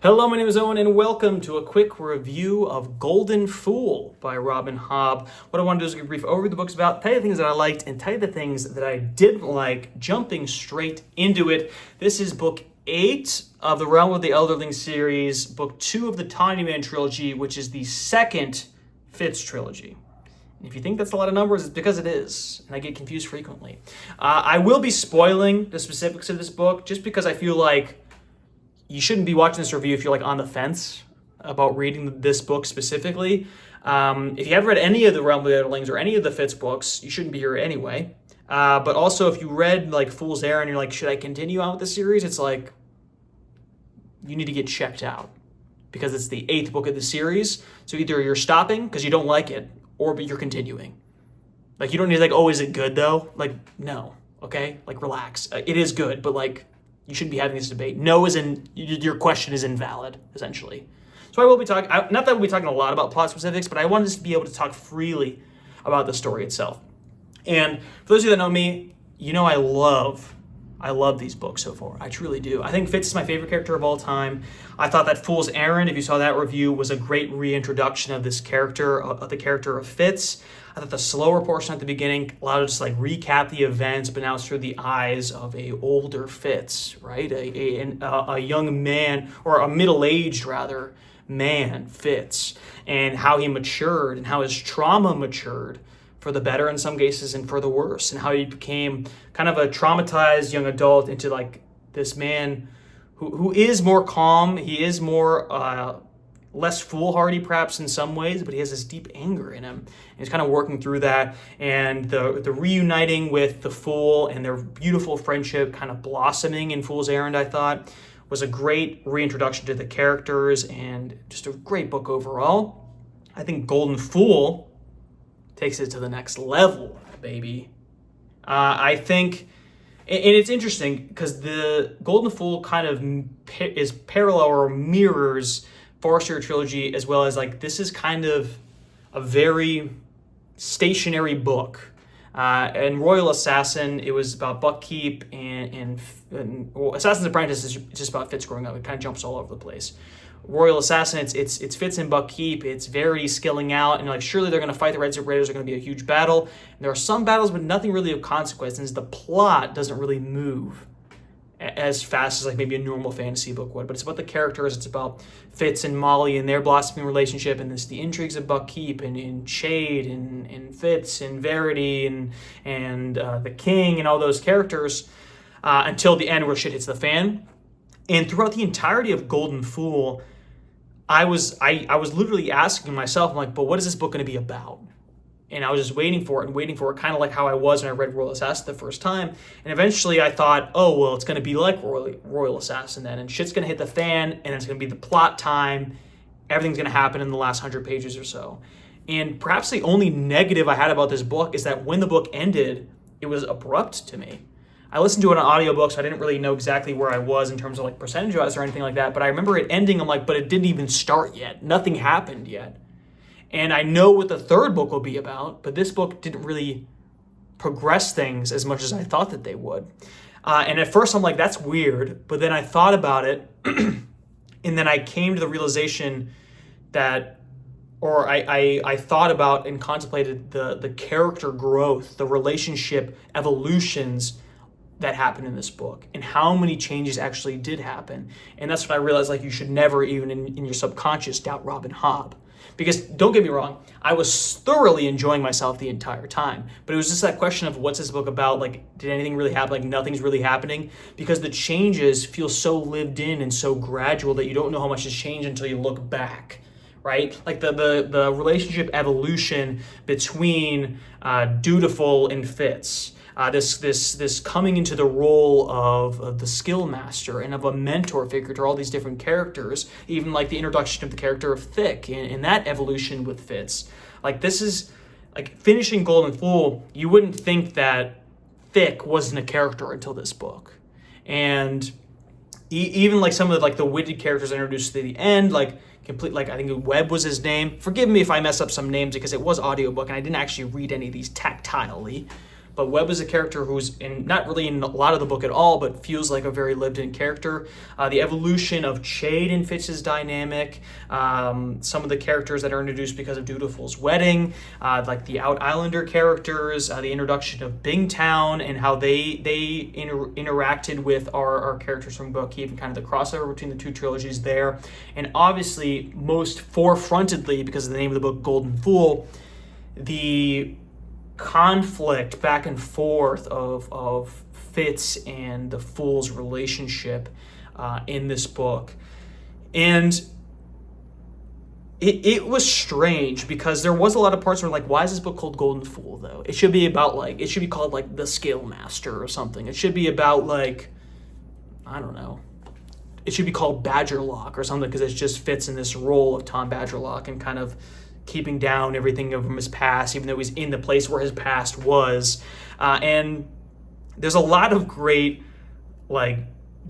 Hello, my name is Owen, and welcome to a quick review of Golden Fool by Robin Hobb. What I want to do is give a brief overview of the book's about, tell you the things that I liked, and tell you the things that I didn't like, jumping straight into it. This is book 8 of the Realm of the Elderling series, book 2 of the Tiny Man trilogy, which is the second Fitz trilogy. And if you think that's a lot of numbers, it's because it is, and I get confused frequently. I will be spoiling the specifics of this book just because I feel like you shouldn't be watching this review if you're like on the fence about reading this book specifically. If you haven't read any of the Realm of the Elderlings or any of the Fitz books, you shouldn't be here anyway. But also, if you read like Fool's Errand and you're like, should I continue on with the series? It's like, you need to get checked out because it's the 8th book of the series. So either you're stopping because you don't like it, or you're continuing. Like, you don't need to like, oh, is it good though? Like, no, okay? Like, relax. It is good, but like, you shouldn't be having this debate. No is your question is invalid, essentially. So I will be talking, not that we'll be talking a lot about plot specifics, but I wanted to be able to talk freely about the story itself. And for those of you that know me, you know I love these books so far. I truly do. I think Fitz is my favorite character of all time. I thought that Fool's Errand, if you saw that review, was a great reintroduction of this character, of the character of Fitz. I thought the slower portion at the beginning allowed us to like recap the events, but now it's through the eyes of a older Fitz, right? A young man, or a middle-aged rather, man, Fitz, and how he matured and how his trauma matured for the better in some cases and for the worse, and how he became kind of a traumatized young adult into like this man who is more calm. He is more less foolhardy perhaps in some ways, but he has this deep anger in him. And he's kind of working through that, and the reuniting with the Fool and their beautiful friendship kind of blossoming in Fool's Errand, I thought, was a great reintroduction to the characters and just a great book overall. I think Golden Fool takes it to the next level, baby. I think, and it's interesting because the Golden Fool kind of is parallel or mirrors Forrester trilogy, as well as like this is kind of a very stationary book. And Royal Assassin, it was about Buckkeep, and Assassin's Apprentice is just about Fitz growing up. It kind of jumps all over the place. Royal Assassin, it's Fitz and Buckkeep. It's Verity skilling out, and like surely they're going to fight the Red Zip Raiders. They're going to be a huge battle. And there are some battles, but nothing really of consequence, since the plot doesn't really move as fast as like maybe a normal fantasy book would. But it's about the characters. It's about Fitz and Molly and their blossoming relationship, and the intrigues of Buckkeep and Shade and Fitz and Verity and the King and all those characters until the end where shit hits the fan. And throughout the entirety of Golden Fool, I was literally asking myself, I'm like, but what is this book going to be about? And I was just waiting for it, kind of like how I was when I read Royal Assassin the first time. And eventually I thought, oh, well, it's going to be like Royal Assassin then, and shit's going to hit the fan, and it's going to be the plot time. Everything's going to happen in the last 100 pages or so. And perhaps the only negative I had about this book is that when the book ended, it was abrupt to me. I listened to it on audiobook, so I didn't really know exactly where I was in terms of like percentage-wise or anything like that. But I remember it ending, I'm like, but it didn't even start yet. Nothing happened yet. And I know what the third book will be about, but this book didn't really progress things as much as I thought that they would. And at first I'm like, that's weird. But then I thought about it, and then I came to the realization that, or I thought about and contemplated the character growth, the relationship evolutions that happened in this book, and how many changes actually did happen. And that's what I realized, like, you should never, even in your subconscious, doubt Robin Hobb. Because, don't get me wrong, I was thoroughly enjoying myself the entire time. But it was just that question of, what's this book about? Like, did anything really happen? Like, nothing's really happening? Because the changes feel so lived in and so gradual that you don't know how much has changed until you look back, right? Like, the relationship evolution between Dutiful and Fitz. This coming into the role of the skill master and of a mentor figure to all these different characters, even like the introduction of the character of Thick and that evolution with Fitz. Like, this is like finishing Golden Fool. You wouldn't think that Thick wasn't a character until this book, and even like some of the witty characters introduced to the end, like I think Webb was his name. Forgive me if I mess up some names because it was audiobook and I didn't actually read any of these tactilely. But Webb is a character who's not really in a lot of the book at all, but feels like a very lived-in character. The evolution of Chade and Fitz's dynamic, some of the characters that are introduced because of Dutiful's wedding, like the Out Islander characters, the introduction of Bingtown and how they interacted with our characters from book Keep, and kind of the crossover between the two trilogies there. And obviously, most forefrontedly, because of the name of the book, Golden Fool, the conflict back and forth of Fitz and the Fool's relationship in this book. And it was strange because there was a lot of parts where, like, why is this book called Golden Fool, though? It should be about, like, it should be called, like, The Scale Master or something. It should be about, like, I don't know. It should be called Badgerlock or something, because it just fits in this role of Tom Badgerlock and kind of keeping down everything from his past, even though he's in the place where his past was. And there's a lot of great, like,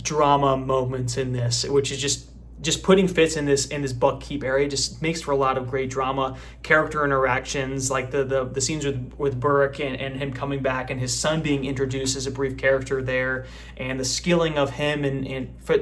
drama moments in this, which is just putting Fitz in this Buck Keep area just makes for a lot of great drama, character interactions, like the scenes with Burke and him coming back and his son being introduced as a brief character there, and the skilling of him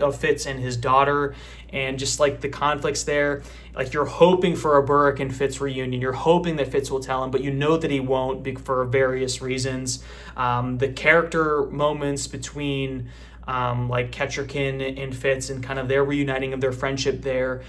of Fitz and his daughter, and just like the conflicts there. Like, you're hoping for a Burke and Fitz reunion. You're hoping that Fitz will tell him, but you know that he won't for various reasons. The character moments between like Ketcherkin and Fitz and kind of their reuniting of their friendship there,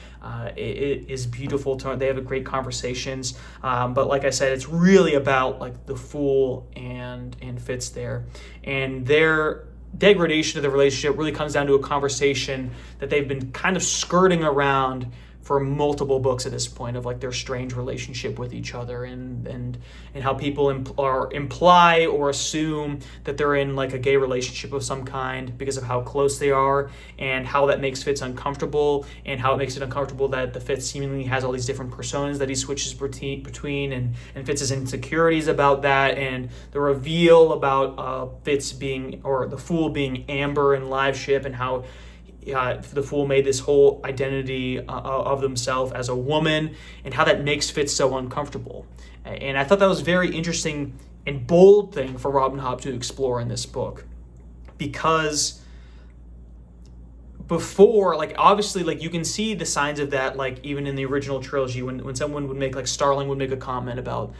it is beautiful. They have a great conversations. But like I said, it's really about, like, the Fool and Fitz there. And their degradation of the relationship really comes down to a conversation that they've been kind of skirting around for multiple books at this point, of, like, their strange relationship with each other and how people imply or assume that they're in, like, a gay relationship of some kind because of how close they are, and how that makes Fitz uncomfortable, and how it makes it uncomfortable that the Fitz seemingly has all these different personas that he switches between, and Fitz's insecurities about that, and the reveal about Fitz being, or the Fool being, Amber in Live Ship, and how the Fool made this whole identity of themselves as a woman, and how that makes Fitz so uncomfortable. And I thought that was a very interesting and bold thing for Robin Hobb to explore in this book, because before, like, obviously, like, you can see the signs of that, like, even in the original trilogy, when someone would make, like, Starling would make a comment about,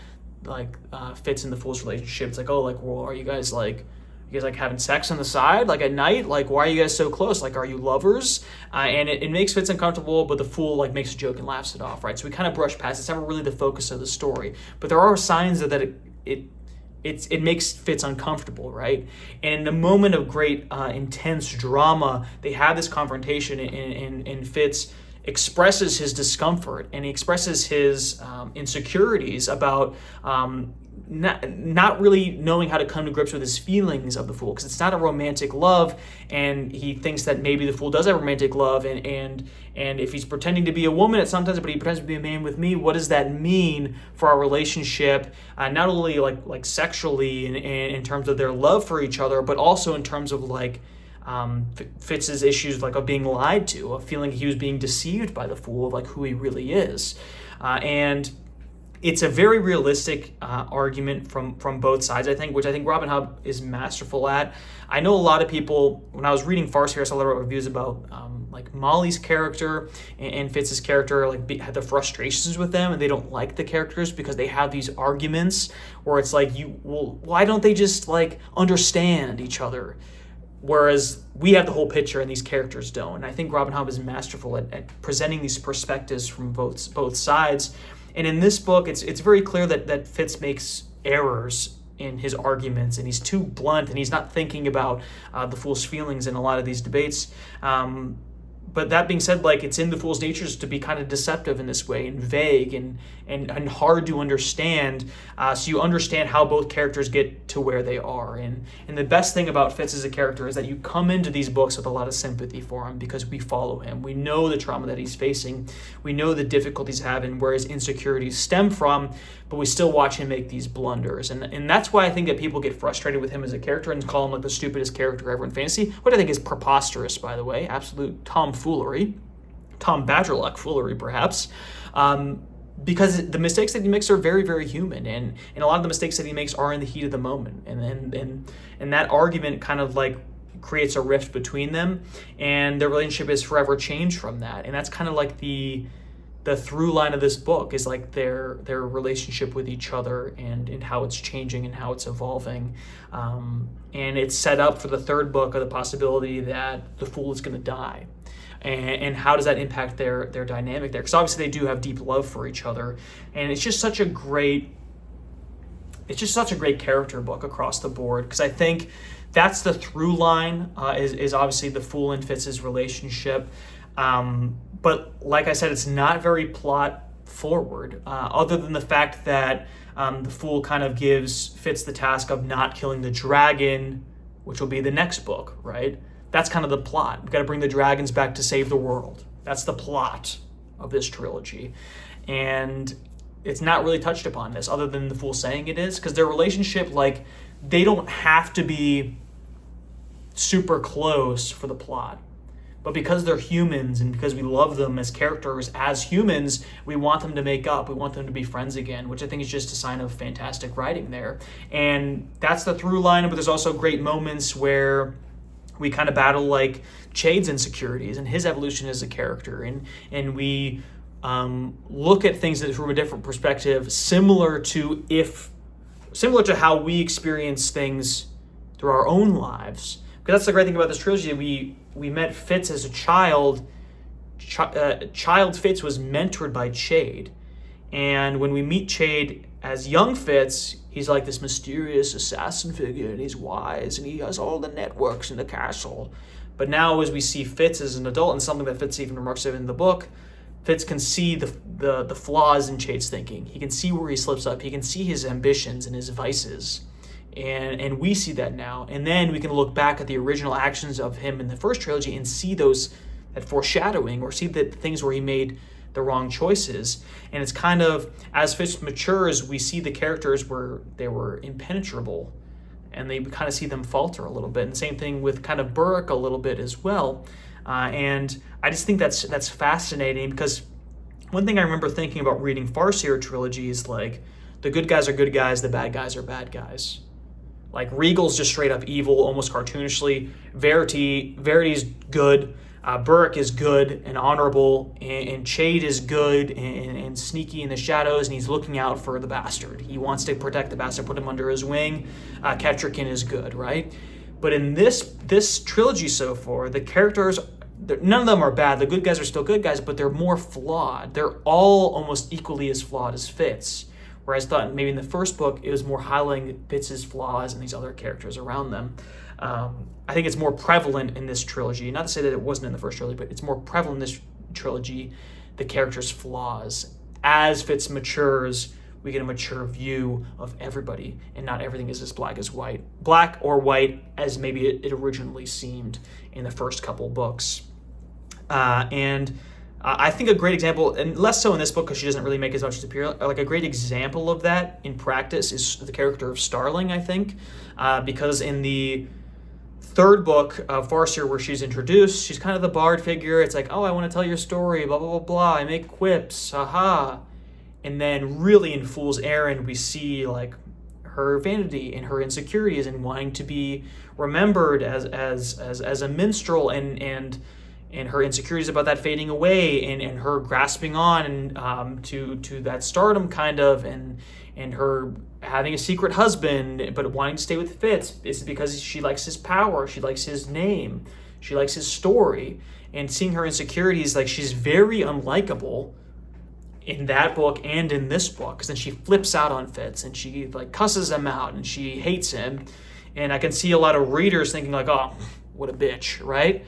like, Fitz and the Fool's relationship. It's like, oh, like, well, are you guys having sex on the side, like, at night? Like, why are you guys so close? Like, are you lovers? And it makes Fitz uncomfortable, but the Fool, like, makes a joke and laughs it off, right? So we kind of brush past. It's never really the focus of the story, but there are signs that it makes Fitz uncomfortable, right? And in a moment of great intense drama, they have this confrontation, and Fitz expresses his discomfort, and he expresses his insecurities about not really knowing how to come to grips with his feelings of the Fool, because it's not a romantic love, and he thinks that maybe the Fool does have romantic love, and if he's pretending to be a woman at sometimes, but he pretends to be a man with me, what does that mean for our relationship? Not only like sexually and in terms of their love for each other, but also in terms of, like, Fitz's issues, like, of being lied to, of feeling he was being deceived by the Fool of, like, who he really is, and it's a very realistic argument from both sides, I think, which I think Robin Hobb is masterful at. I know a lot of people, when I was reading Farseer, I saw a lot of reviews about like Molly's character and Fitz's character, like, had the frustrations with them, and they don't like the characters because they have these arguments where it's like, why don't they just, like, understand each other? Whereas we have the whole picture and these characters don't. And I think Robin Hobb is masterful at presenting these perspectives from both sides. And in this book, it's very clear that Fitz makes errors in his arguments, and he's too blunt, and he's not thinking about the Fool's feelings in a lot of these debates. But that being said, like, it's in the Fool's natures to be kind of deceptive in this way, and vague and hard to understand. So you understand how both characters get to where they are. And the best thing about Fitz as a character is that you come into these books with a lot of sympathy for him, because we follow him. We know the trauma that he's facing. We know the difficulties he's having, where his insecurities stem from, but we still watch him make these blunders. And that's why I think that people get frustrated with him as a character and call him, like, the stupidest character ever in fantasy, what I think is preposterous, by the way. Absolute tomfoolery. Tom Badgerluck foolery, perhaps. because the mistakes that he makes are very, very human, and a lot of the mistakes that he makes are in the heat of the moment, and that argument kind of like creates a rift between them, and their relationship is forever changed from that. And that's kind of like the through line of this book, is like their relationship with each other, and how it's changing and how it's evolving. And it's set up for the third book of the possibility that the fool is going to die. And how does that impact their dynamic there? Because obviously they do have deep love for each other, and it's just such a great character book across the board. Because I think that's the through line, is obviously the fool and Fitz's relationship. But like I said, it's not very plot forward, other than the fact that the fool kind of gives Fitz the task of not killing the dragon, which will be the next book, right? That's kind of the plot. We've got to bring the dragons back to save the world. That's the plot of this trilogy. And it's not really touched upon this, other than the fool saying it is, because their relationship, like, they don't have to be super close for the plot. But because they're humans, and because we love them as characters, as humans, we want them to make up. We want them to be friends again, which I think is just a sign of fantastic writing there. And that's the through line, but there's also great moments where we kind of battle like Chade's insecurities and his evolution as a character, and we look at things from a different perspective, similar to how we experience things through our own lives. Because that's the great thing about this trilogy. We met Fitz as a child. Child Fitz was mentored by Chade, and when we meet Chade as young Fitz, he's like this mysterious assassin figure, and he's wise, and he has all the networks in the castle. But now as we see Fitz as an adult, and something that Fitz even remarks in the book, Fitz can see the flaws in Chade's thinking. He can see where he slips up. He can see his ambitions and his vices. And we see that now. And then we can look back at the original actions of him in the first trilogy and see that foreshadowing, or see the things where he made the wrong choices. And it's kind of, as Fitz matures, we see the characters where they were impenetrable, and they kind of see them falter a little bit. And same thing with kind of Burke a little bit as well. And I just think that's fascinating, because one thing I remember thinking about reading Farseer trilogy is like, the good guys are good guys, the bad guys are bad guys. Like Regal's just straight up evil, almost cartoonishly. Verity's good. Burke is good and honorable, and Chade is good and sneaky in the shadows, and he's looking out for the bastard. He wants to protect the bastard, put him under his wing. Ketrikin is good, right? But in this trilogy so far, the characters, none of them are bad. The good guys are still good guys, but they're more flawed. They're all almost equally as flawed as Fitz. Whereas I thought maybe in the first book, it was more highlighting Fitz's flaws and these other characters around them. I think it's more prevalent in this trilogy. Not to say that it wasn't in the first trilogy, but it's more prevalent in this trilogy, the characters' flaws. As Fitz matures, we get a mature view of everybody, and not everything is as black or white as maybe it originally seemed in the first couple books. I think a great example, and less so in this book because she doesn't really make as much as appear, like a great example of that in practice is the character of Starling, I think, because in the third book of Farseer, where she's introduced, she's kind of the bard figure. It's like, oh, I want to tell your story, blah, blah, blah, blah. I make quips, haha. And then really in Fool's Errand, we see like her vanity and her insecurities and wanting to be remembered as a minstrel, and her insecurities about that fading away, and her grasping on to that stardom kind of, and her having a secret husband but wanting to stay with Fitz. It's because she likes his power, she likes his name, she likes his story, and seeing her insecurities, like she's very unlikable in that book and in this book, because then she flips out on Fitz and she like cusses him out and she hates him, and I can see a lot of readers thinking like, oh, what a bitch, right?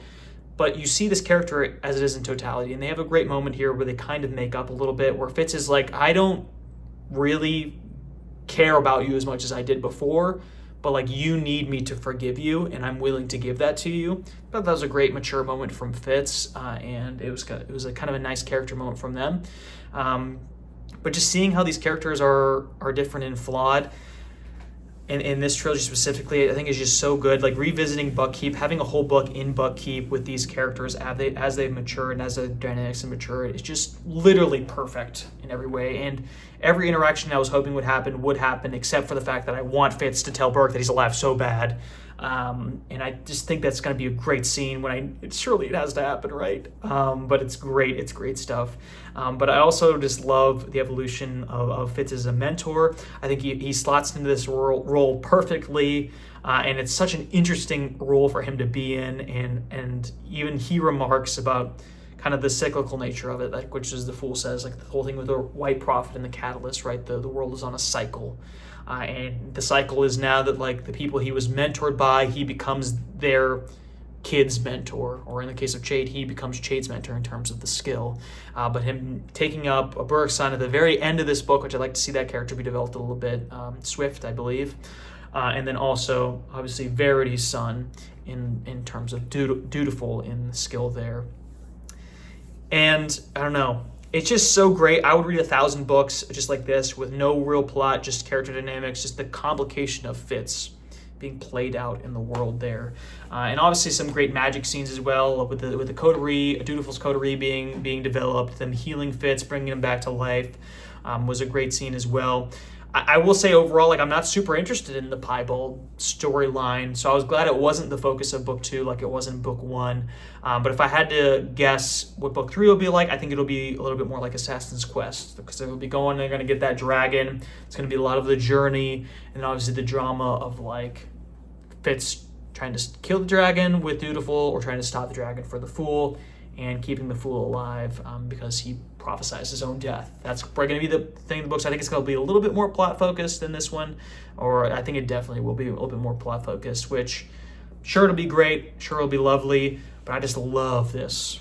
But you see this character as it is in totality, and they have a great moment here where they kind of make up a little bit, where Fitz is like, I don't really care about you as much as I did before, but like you need me to forgive you, and I'm willing to give that to you. But that was a great mature moment from Fitz, and it was a kind of a nice character moment from them. But just seeing how these characters are different and flawed, in this trilogy specifically, I think is just so good. Like revisiting Buckkeep, having a whole book in Buckkeep with these characters as they've matured and as the dynamics have matured, it's just literally perfect in every way. And every interaction I was hoping would happen, except for the fact that I want Fitz to tell Burke that he's alive so bad. And I just think that's going to be a great scene surely it has to happen, right? But it's great stuff. But I also just love the evolution of Fitz as a mentor. I think he slots into this role perfectly, and it's such an interesting role for him to be in, and even he remarks about kind of the cyclical nature of it, like which is the Fool says, like the whole thing with the White Prophet and the Catalyst, right? The world is on a cycle. And the cycle is now that like the people he was mentored by, he becomes their kid's mentor, or in the case of Chade, he becomes Chade's mentor in terms of the skill. But him taking up a Burke's son at the very end of this book, which I'd like to see that character be developed a little bit, Swift, I believe. And then also, obviously, Verity's son in terms of dutiful in the skill there. And I don't know. It's just so great. I would read 1,000 books just like this with no real plot, just character dynamics, just the complication of Fitz being played out in the world there. And obviously some great magic scenes as well with the coterie, Dutiful's coterie being developed, them healing Fitz, bringing him back to life was a great scene as well. I will say overall, like I'm not super interested in the Piebald storyline, so I was glad it wasn't the focus of book 2 like it was in book 1. But if I had to guess what book 3 will be like, I think it'll be a little bit more like Assassin's Quest, because they're going to get that dragon. It's going to be a lot of the journey, and obviously the drama of like Fitz trying to kill the dragon with Dutiful, or trying to stop the dragon for the Fool, and keeping the Fool alive because he prophesies his own death. That's probably going to be the thing in the books. I think it's going to be a little bit more plot focused than this one, or I think it definitely will be a little bit more plot focused, which sure it'll be great, sure it'll be lovely, but I just love this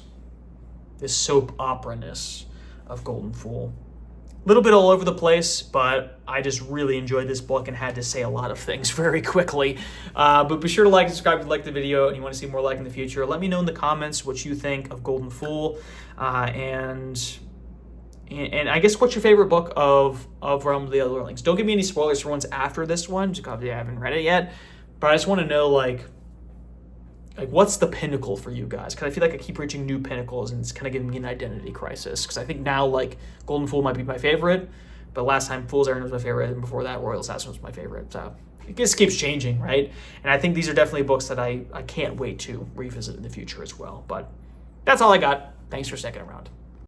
soap opera-ness of Golden Fool. A little bit all over the place, but I just really enjoyed this book and had to say a lot of things very quickly. But be sure to like and subscribe if you liked the video and you want to see more like in the future. Let me know in the comments what you think of Golden Fool, and I guess what's your favorite book of Realm of the Otherlings. Don't give me any spoilers for ones after this one, because I haven't read it yet. But I just want to know like what's the pinnacle for you guys? Because I feel like I keep reaching new pinnacles, and it's kind of giving me an identity crisis. Because I think now like Golden Fool might be my favorite, but last time Fool's Errand was my favorite, and before that Royal Assassin was my favorite. So it just keeps changing, right? And I think these are definitely books that I can't wait to revisit in the future as well. But that's all I got. Thanks for sticking around.